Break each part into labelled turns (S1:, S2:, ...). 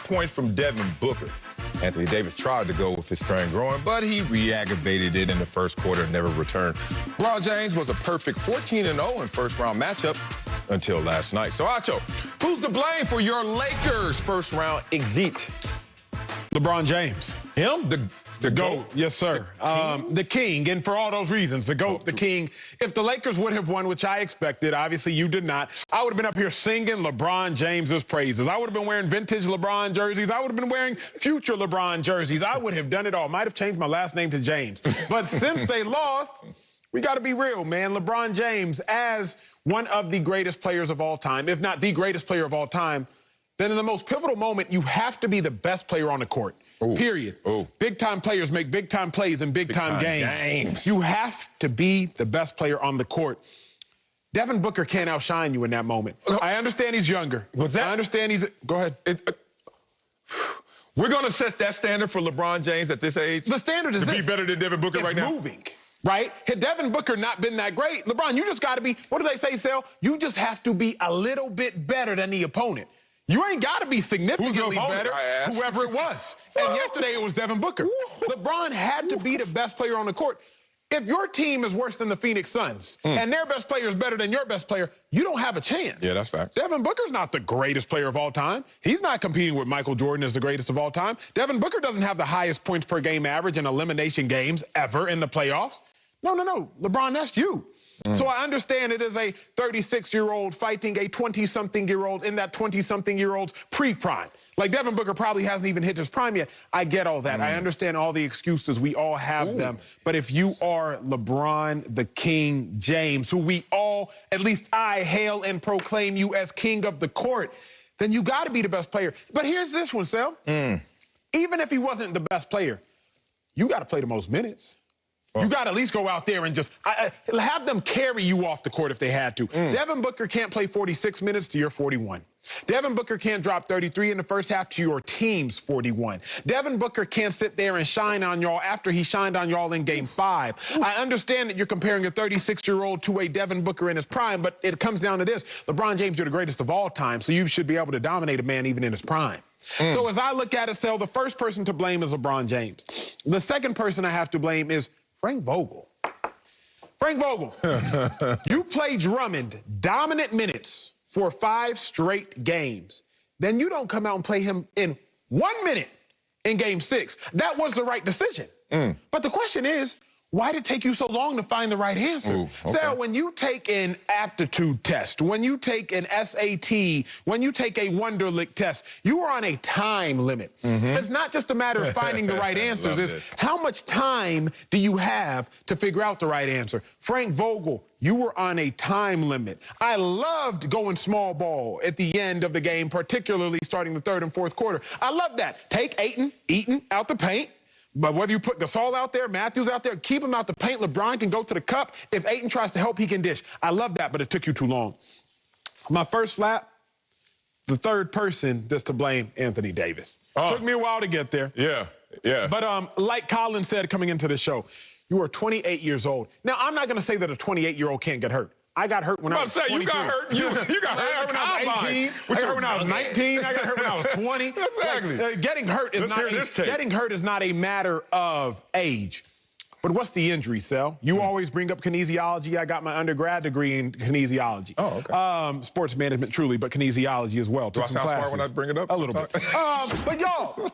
S1: points from Devin Booker. Anthony Davis tried to go with his strained groin, but he re-aggravated it in the first quarter and never returned. LeBron James was a perfect 14-0 in first-round matchups until last night. So, Acho, who's to blame for your Lakers'
S2: first-round exit?
S3: LeBron James.
S1: Him?
S3: The GOAT, yes, sir. The king, and for all those reasons, the GOAT, the king. If the Lakers would have won, which I expected, obviously you did not, I would have been up here singing LeBron James's praises. I would have been wearing vintage LeBron jerseys. I would have been wearing future LeBron jerseys. I would have done it all. Might have changed my last name to James. But since they lost, we got to be real, man. LeBron James, as one of the greatest players of all time, if not the greatest player of all time, then in the most pivotal moment, you have to be the best player on the court. Ooh. Period. Ooh. Big-time players make big-time plays in big-time games. You have to be the best player on the court. Devin Booker can't outshine you in that moment. I understand he's younger. I understand he's... Go ahead.
S1: We're going to set that standard for LeBron James at this age?
S3: The standard is
S1: to be better than Devin Booker right now?
S3: It's moving, right? Had Devin Booker not been that great, LeBron, you just got to be... What do they say, Sal? You just have to be a little bit better than the opponent. You ain't got to be significantly better, whoever it was. And yesterday it was Devin Booker. LeBron had to be the best player on the court. If your team is worse than the Phoenix Suns and their best player is better than your best player, you don't have a chance.
S1: Yeah, that's fact.
S3: Devin Booker's not the greatest player of all time. He's not competing with Michael Jordan as the greatest of all time. Devin Booker doesn't have the highest points per game average in elimination games ever in the playoffs. No. LeBron, that's you. So I understand it is a 36-year-old fighting a 20-something-year-old in that 20-something-year-old's pre-prime. Like Devin Booker probably hasn't even hit his prime yet. I get all that. I understand all the excuses. We all have them. But if you are LeBron, the King James, who we all, at least I, hail and proclaim you as king of the court, then you got to be the best player. But here's this one, Sel. Even if he wasn't the best player, you got to play the most minutes. You got to at least go out there and just have them carry you off the court if they had to. Devin Booker can't play 46 minutes to your 41. Devin Booker can't drop 33 in the first half to your team's 41. Devin Booker can't sit there and shine on y'all after he shined on y'all in Game 5. I understand that you're comparing a 36-year-old to a Devin Booker in his prime, but it comes down to this. LeBron James, you're the greatest of all time, so you should be able to dominate a man even in his prime. So as I look at it, Sel, the first person to blame is LeBron James. The second person I have to blame is Frank Vogel. Frank Vogel, you play Drummond dominant minutes for 5 straight games. Then you don't come out and play him in 1 minute in Game 6. That was the right decision. But the question is, why did it take you so long to find the right answer? So when you take an aptitude test, when you take an SAT, when you take a Wonderlic test, you are on a time limit. It's not just a matter of finding the right answers. It's how much time do you have to figure out the right answer? Frank Vogel, you were on a time limit. I loved going small ball at the end of the game, particularly starting the third and fourth quarter. I love that. Take Eaton out the paint. But whether you put Gasol out there, Matthews out there, keep him out the paint, LeBron can go to the cup. If Ayton tries to help, he can dish. I love that, but it took you too long. My first slap, the third person that's to blame, Anthony Davis. Took me a while to get there.
S1: Yeah.
S3: But like Colin said coming into the show, you are 28 years old. Now, I'm not going to say that a 28-year-old can't get hurt. I got hurt when I was 22.
S1: You got hurt. You got hurt when I was 18.
S3: I got hurt when I was 19. I got hurt when I was 20.
S1: Exactly.
S3: Like, getting hurt is not a matter of age. But what's the injury, Sel? You always bring up kinesiology. I got my undergrad degree in kinesiology.
S1: Oh, okay.
S3: Sports management, truly, but kinesiology as well.
S1: Do I sound smart when I bring it up?
S3: A little bit. But y'all,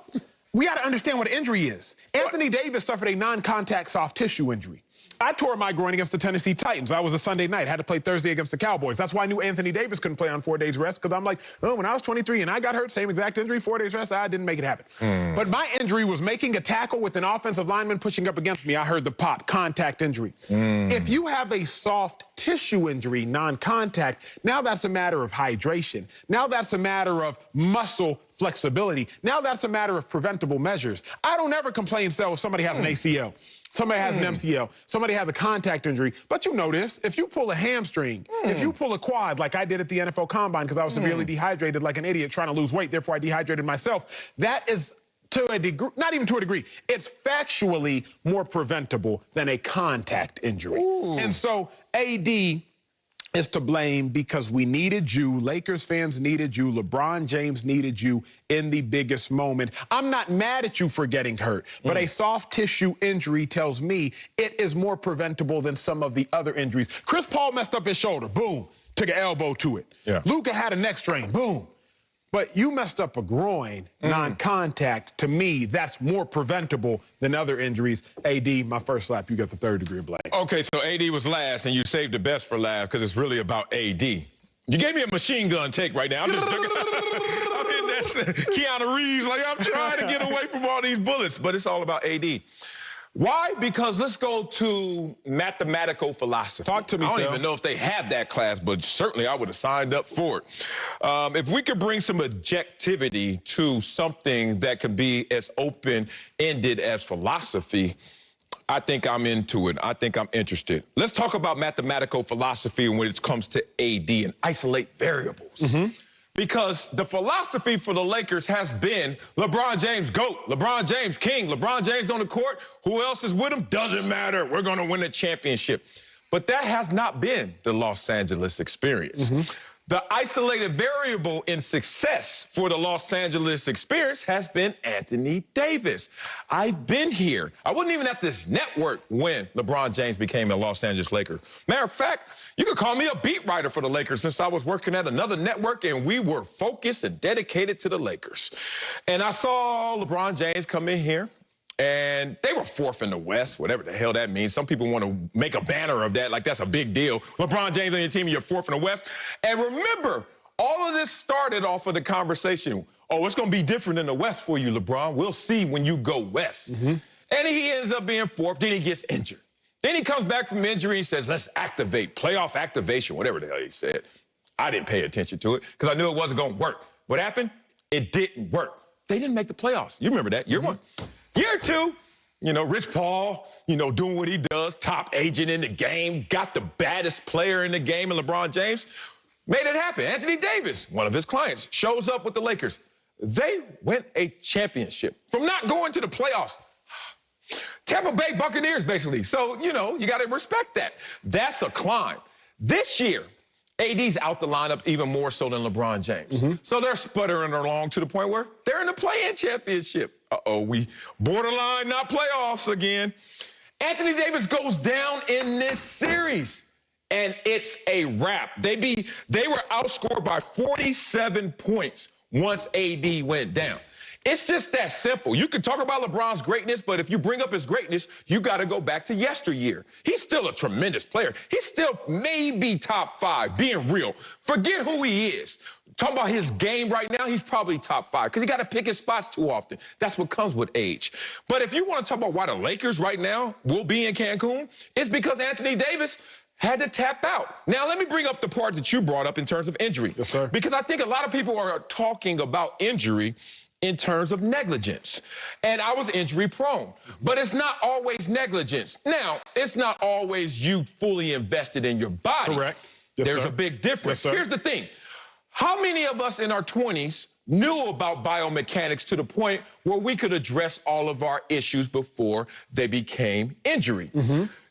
S3: we got to understand what an injury is. Anthony Davis suffered a non-contact soft tissue injury. I tore my groin against the Tennessee Titans. I was a Sunday night, had to play Thursday against the Cowboys. That's why I knew Anthony Davis couldn't play on 4 days rest, because I'm like, oh, when I was 23 and I got hurt, same exact injury, 4 days rest, I didn't make it happen. But my injury was making a tackle with an offensive lineman pushing up against me. I heard the pop, contact injury. If you have a soft tissue injury, non-contact, now that's a matter of hydration. Now that's a matter of muscle flexibility. Now that's a matter of preventable measures. I don't ever complain, if somebody has an ACL. Somebody has an MCL, somebody has a contact injury. But you know this, if you pull a hamstring, if you pull a quad like I did at the NFL Combine because I was severely dehydrated like an idiot trying to lose weight, therefore I dehydrated myself, that is to a degree, not even to a degree, it's factually more preventable than a contact injury. And so AD is to blame because we needed you. Lakers fans needed you. LeBron James needed you in the biggest moment. I'm not mad at you for getting hurt, but a soft tissue injury tells me it is more preventable than some of the other injuries. Chris Paul messed up his shoulder. Boom. Took an elbow to it.
S1: Yeah.
S3: Luka had a neck strain. Boom. But you messed up a groin, non-contact. To me, that's more preventable than other injuries. AD, my first slap, you got the third degree of blame.
S1: Okay, so AD was last, and you saved the best for last because it's really about AD. You gave me a machine gun take right now. I'm just looking. I'm hitting that Keanu Reeves, like I'm trying to get away from all these bullets, but it's all about AD. Why? Because let's go to mathematical philosophy.
S3: Talk to me,
S1: I don't
S3: Sal.
S1: even know if they have that class, but certainly I would have signed up for it. If we could bring some objectivity to something that can be as open-ended as philosophy, I think I'm into it. I think I'm interested. Let's talk about mathematical philosophy when it comes to AD and isolate variables. Because the philosophy for the Lakers has been LeBron James GOAT, LeBron James king, LeBron James on the court. Who else is with him? Doesn't matter. We're going to win a championship. But that has not been the Los Angeles experience. The isolated variable in success for the Los Angeles experience has been Anthony Davis. I've been here. I wasn't even at this network when LeBron James became a Los Angeles Laker. Matter of fact, you could call me a beat writer for the Lakers since I was working at another network and we were focused and dedicated to the Lakers. And I saw LeBron James come in here. And they were fourth in the West, whatever the hell that means. Some people want to make a banner of that, like that's a big deal. LeBron James on your team, and you're fourth in the West. And remember, all of this started off of the conversation. Oh, it's going to be different in the West for you, LeBron. We'll see when you go West. And he ends up being fourth. Then he gets injured. Then he comes back from injury and says, let's activate, playoff activation, whatever the hell he said. I didn't pay attention to it because I knew it wasn't going to work. What happened? It didn't work. They didn't make the playoffs. You remember that. Year one. Year two, you know, Rich Paul, you know, doing what he does, top agent in the game, got the baddest player in the game, and LeBron James made it happen. Anthony Davis, one of his clients, shows up with the Lakers. They win a championship from not going to the playoffs. Tampa Bay Buccaneers, basically. So, you know, you got to respect that. That's a climb. This year, AD's out the lineup even more so than LeBron James. So they're sputtering along to the point where they're in the play-in championship. We borderline not playoffs again. Anthony Davis goes down in this series, and it's a wrap. They were outscored by 47 points once AD went down. It's just that simple. You can talk about LeBron's greatness, but if you bring up his greatness, you got to go back to yesteryear. He's still a tremendous player. He's still maybe top 5, being real. Forget who he is. Talking about his game right now, he's probably top 5 because he got to pick his spots too often. That's what comes with age. But if you want to talk about why the Lakers right now will be in Cancun, it's because Anthony Davis had to tap out. Now, let me bring up the part that you brought up in terms of injury.
S3: Yes, sir.
S1: Because I think a lot of people are talking about injury in terms of negligence. And I was injury prone, but it's not always negligence. Now, it's not always you fully invested in your body.
S3: Correct. Yes,
S1: There's
S3: sir.
S1: a big difference.
S3: Yes, sir.
S1: Here's the thing. How many of us in our 20s knew about biomechanics to the point where we could address all of our issues before they became injury?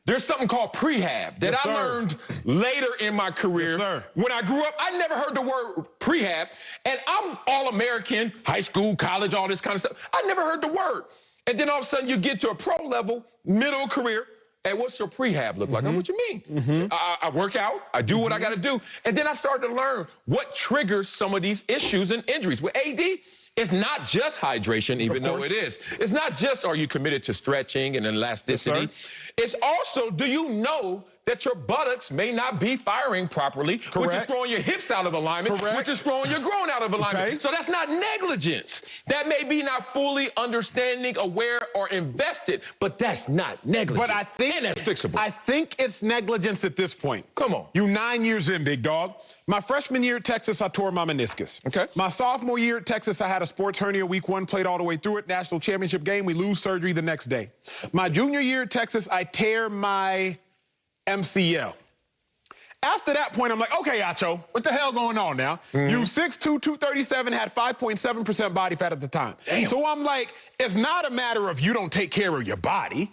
S1: There's something called prehab that
S3: Yes,
S1: I
S3: sir.
S1: learned later in my career.
S3: Yes, sir.
S1: When I grew up, I never heard the word prehab, and I'm all-American, high school, college, all this kind of stuff. I never heard the word. And then all of a sudden you get to a pro level, middle career, and what's your prehab look like? What you mean? I work out, I do what I got to do, and then I started to learn what triggers some of these issues and injuries. With AD, it's not just hydration, even though it is. It's not just are you committed to stretching and elasticity.
S3: Yes,
S1: it's also, do you know that your buttocks may not be firing properly, which is throwing your hips out of alignment, which is throwing your groin out of alignment. So that's not negligence. That may be not fully understanding, aware, or invested, but that's not negligence.
S3: But I think,
S1: and that's fixable.
S3: I think it's negligence at this point.
S1: Come on.
S3: You 9 years in, big dog. My freshman year at Texas, I tore my meniscus.
S1: Okay.
S3: My sophomore year at Texas, I had a sports hernia week 1, played all the way through it, national championship game, we lose surgery the next day. My junior year at Texas, I tear my MCL. After that point, I'm like, okay, Acho, what the hell going on now? You 6'2", 237, had 5.7% body fat at the time. Damn. So I'm like, it's not a matter of you don't take care of your body,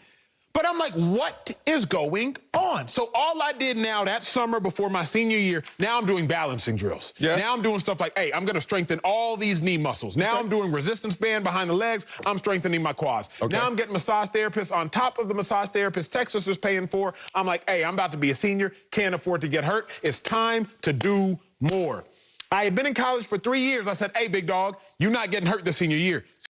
S3: But I'm like, what is going on? So all I did now that summer before my senior year, now I'm doing balancing drills.
S1: Yeah.
S3: Now I'm doing stuff like, hey, I'm going to strengthen all these knee muscles. Now I'm doing resistance band behind the legs. I'm strengthening my quads. Now I'm getting massage therapists on top of the massage therapist Texas is paying for. I'm like, hey, I'm about to be a senior. Can't afford to get hurt. It's time to do more. I had been in college for 3 years. I said, hey, big dog, you're not getting hurt this senior year.